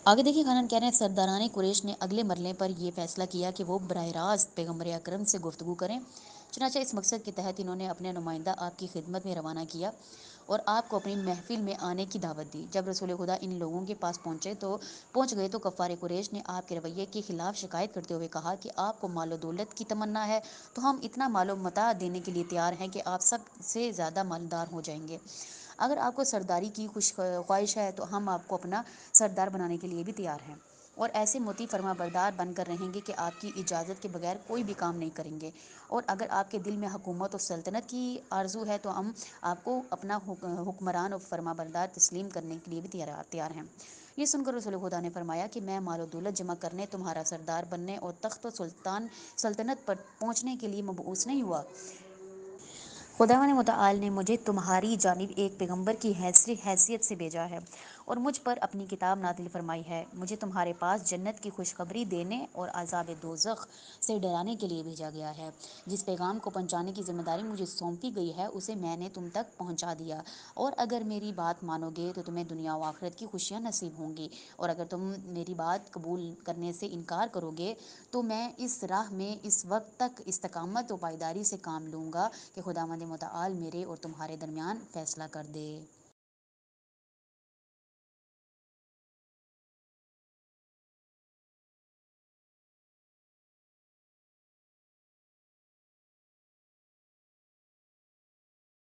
آگے دیکھیے خانان کہہ رہے ہیں سرداران قریش نے اگلے مرحلے پر یہ فیصلہ کیا کہ وہ براہ راست پیغمبر اکرم سے گفتگو کریں۔ چنانچہ اس مقصد کے تحت انہوں نے اپنے نمائندہ آپ کی خدمت میں روانہ کیا اور آپ کو اپنی محفل میں آنے کی دعوت دی۔ جب رسول خدا ان لوگوں کے پاس پہنچ گئے تو کفار قریش نے آپ کے رویے کے خلاف شکایت کرتے ہوئے کہا کہ آپ کو مال و دولت کی تمنا ہے تو ہم اتنا مال و متاع دینے کے لیے تیار ہیں کہ آپ سب سے زیادہ مالدار ہو جائیں گے۔ اگر آپ کو سرداری کی خواہش ہے تو ہم آپ کو اپنا سردار بنانے کے لیے بھی تیار ہیں اور ایسے مطیع فرما بردار بن کر رہیں گے کہ آپ کی اجازت کے بغیر کوئی بھی کام نہیں کریں گے، اور اگر آپ کے دل میں حکومت اور سلطنت کی آرزو ہے تو ہم آپ کو اپنا حکمران اور فرما بردار تسلیم کرنے کے لیے بھی تیار ہیں۔ یہ سن کر رسول خدا نے فرمایا کہ میں مال و دولت جمع کرنے، تمہارا سردار بننے اور تخت و سلطنت پر پہنچنے کے لیے مبعوث نہیں ہوا۔ خداوند متعال نے مجھے تمہاری جانب ایک پیغمبر کی حیثیت سے بھیجا ہے اور مجھ پر اپنی کتاب نازل فرمائی ہے۔ مجھے تمہارے پاس جنت کی خوشخبری دینے اور عذاب دوزخ سے ڈرانے کے لیے بھیجا گیا ہے۔ جس پیغام کو پہنچانے کی ذمہ داری مجھے سونپی گئی ہے اسے میں نے تم تک پہنچا دیا، اور اگر میری بات مانو گے تو تمہیں دنیا و آخرت کی خوشیاں نصیب ہوں گی، اور اگر تم میری بات قبول کرنے سے انکار کرو گے تو میں اس راہ میں اس وقت تک استقامت و پائیداری سے کام لوں گا کہ خداوند متعال میرے اور تمہارے درمیان فیصلہ کر دے۔